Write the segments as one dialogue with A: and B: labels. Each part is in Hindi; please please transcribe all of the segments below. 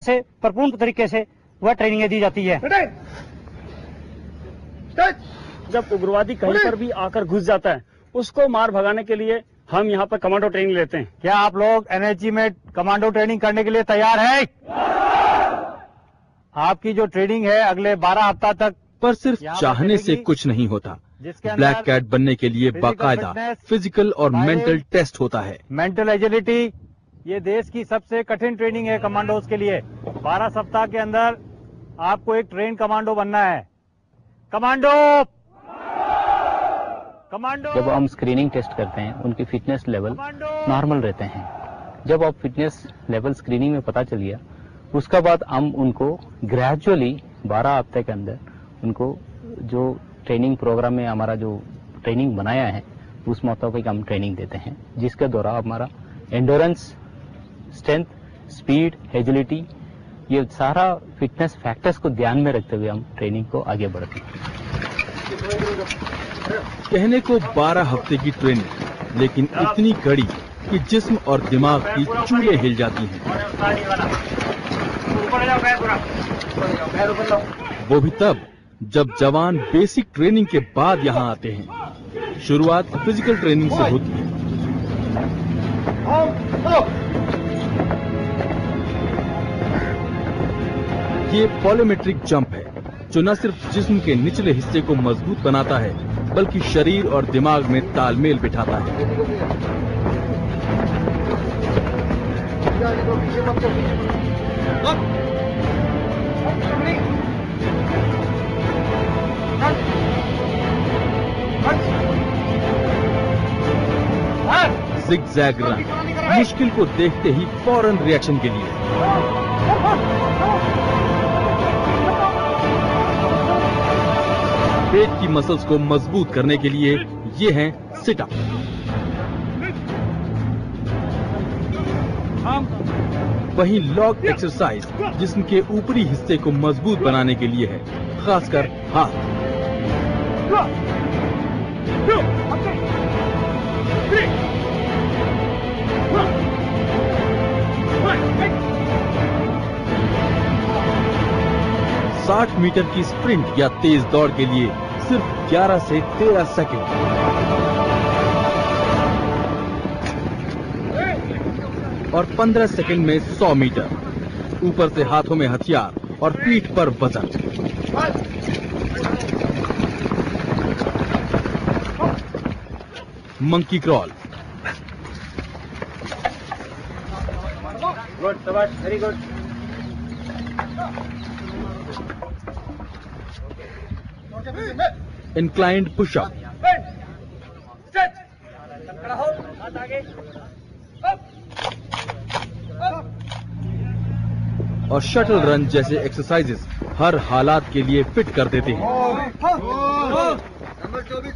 A: से भरपूर तरीके से वह ट्रेनिंग दी जाती है।
B: जब उग्रवादी कहीं पर भी आकर घुस जाता है, उसको मार भगाने के लिए हम यहाँ पर कमांडो ट्रेनिंग लेते हैं।
A: क्या आप लोग एनएचजी में कमांडो ट्रेनिंग करने के लिए तैयार हैं? आपकी जो ट्रेनिंग है अगले 12 हफ्ता तक।
C: पर सिर्फ चाहने से कुछ नहीं होता। ब्लैक कैट बनने के लिए बाकायदा फिजिकल और मेंटल टेस्ट होता है।
A: मेंटल एजिलिटी ये देश की सबसे कठिन ट्रेनिंग है कमांडोज के लिए। 12 सप्ताह के अंदर आपको एक ट्रेन कमांडो बनना है। कमांडो कमांडो
D: जब हम स्क्रीनिंग टेस्ट करते हैं, उनकी फिटनेस लेवल नॉर्मल रहते हैं। जब आप फिटनेस लेवल स्क्रीनिंग में पता चल गया, उसका बाद हम उनको ग्रेजुअली 12 हफ्ते के अंदर उनको जो ट्रेनिंग प्रोग्राम में हमारा जो ट्रेनिंग बनाया है उस मुताबिक हम ट्रेनिंग देते हैं, जिसके द्वारा हमारा एंडोरेंस, स्ट्रेंथ, स्पीड, एजिलिटी, ये सारा फिटनेस फैक्टर्स को ध्यान में रखते हुए हम ट्रेनिंग को आगे बढ़ते हैं।
C: कहने को 12 हफ्ते की ट्रेनिंग, लेकिन इतनी कड़ी कि जिस्म और दिमाग की चूलें हिल जाती हैं। वो भी तब जब जवान बेसिक ट्रेनिंग के बाद यहाँ आते हैं। शुरुआत फिजिकल ट्रेनिंग से होती है। ये पॉलीमेट्रिक जंप है, जो न सिर्फ जिस्म के निचले हिस्से को मजबूत बनाता है, बल्कि शरीर और दिमाग में तालमेल बिठाता है। ज़िगज़ैग रन, मुश्किल को देखते ही फौरन रिएक्शन के लिए। पेट की मसल्स को मजबूत करने के लिए ये हैं सिट अप। वहीं लॉग एक्सरसाइज जिस्म के ऊपरी हिस्से को मजबूत बनाने के लिए है, खासकर हाथ। साठ मीटर की स्प्रिंट या तेज दौड़ के लिए सिर्फ 11 से 13 सेकंड। और 15 सेकंड में 100 मीटर। ऊपर से हाथों में हथियार और पीठ पर वजन। Monkey crawl.
A: गुड, शाबाश, वेरी गुड।
C: इंक्लाइंड पुशअप और शटल रन जैसे एक्सरसाइजेस हर हालात के लिए फिट कर देते हैं।
E: नंबर 24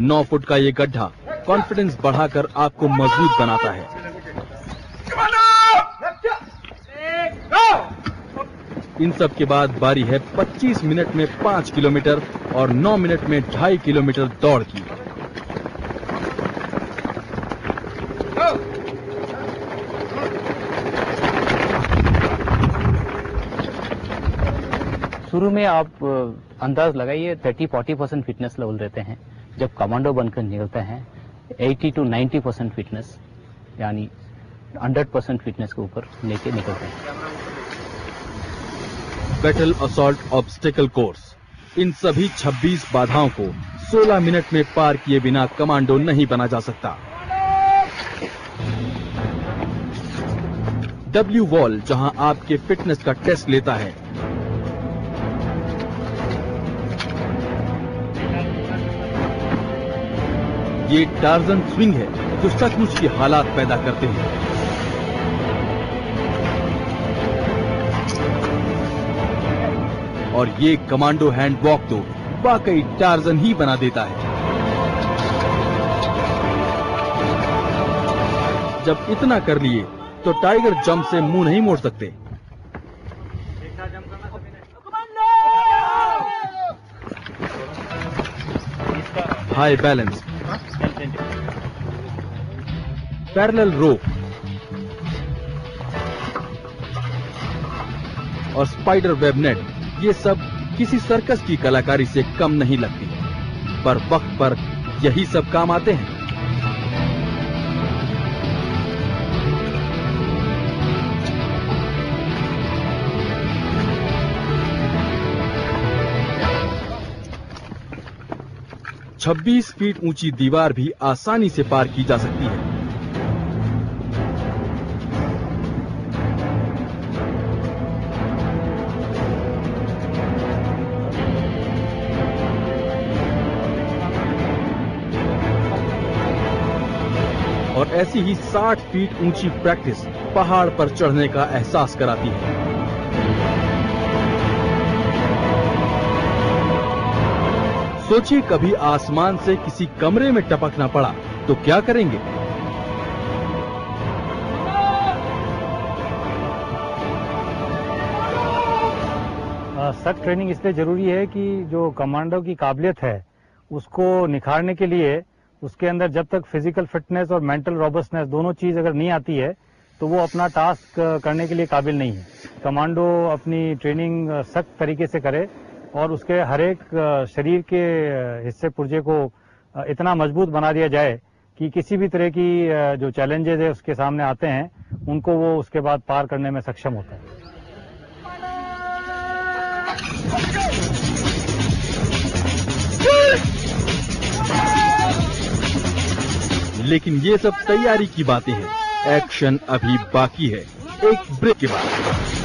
C: 9 फुट का ये गड्ढा कॉन्फिडेंस बढ़ाकर आपको मजबूत बनाता है। इन सब के बाद बारी है 25 मिनट में 5 किलोमीटर और 9 मिनट में 2.5 किलोमीटर दौड़ की।
D: शुरू में आप अंदाज लगाइए 30-40% फिटनेस लेवल रहते हैं। जब कमांडो बनकर निकलते हैं 80 to 90% फिटनेस, यानी 100% फिटनेस के ऊपर लेके निकलते हैं।
C: Battle assault obstacle course. इन सभी 26 बाधाओं को 16 मिनट में पार किए बिना कमांडो नहीं बना जा सकता। डब्ल्यू वॉल जहां आपके फिटनेस का टेस्ट लेता है, ये टार्जन स्विंग है जो सचमुच की हालात पैदा करते हैं। और ये कमांडो हैंड वॉक तो वाकई टार्जन ही बना देता है। जब इतना कर लिए तो टाइगर जंप से मुंह नहीं मोड़ सकते। हाई बैलेंस, पैरेलल रोप, और स्पाइडर वेब नेट, ये सब किसी सर्कस की कलाकारी से कम नहीं लगती, पर वक्त पर यही सब काम आते हैं। छब्बीस फीट ऊंची दीवार भी आसानी से पार की जा सकती है। और ऐसी ही 60 फीट ऊंची प्रैक्टिस पहाड़ पर चढ़ने का एहसास कराती है। सोचिए कभी आसमान से किसी कमरे में टपकना पड़ा तो क्या करेंगे?
A: सख्त ट्रेनिंग इसलिए जरूरी है कि जो कमांडो की काबिलियत है उसको निखारने के लिए उसके अंदर जब तक फिजिकल फिटनेस और मेंटल रॉबस्टनेस दोनों चीज अगर नहीं आती है तो वो अपना टास्क करने के लिए काबिल नहीं है। कमांडो अपनी ट्रेनिंग सख्त तरीके से करे और उसके हर एक शरीर के हिस्से पुर्जे को इतना मजबूत बना दिया जाए कि किसी भी तरह की जो चैलेंजेस है उसके सामने आते हैं उनको वो उसके बाद पार करने में सक्षम होता है।
C: लेकिन ये सब तैयारी की बातें हैं, एक्शन अभी बाकी है। एक ब्रेक के बाद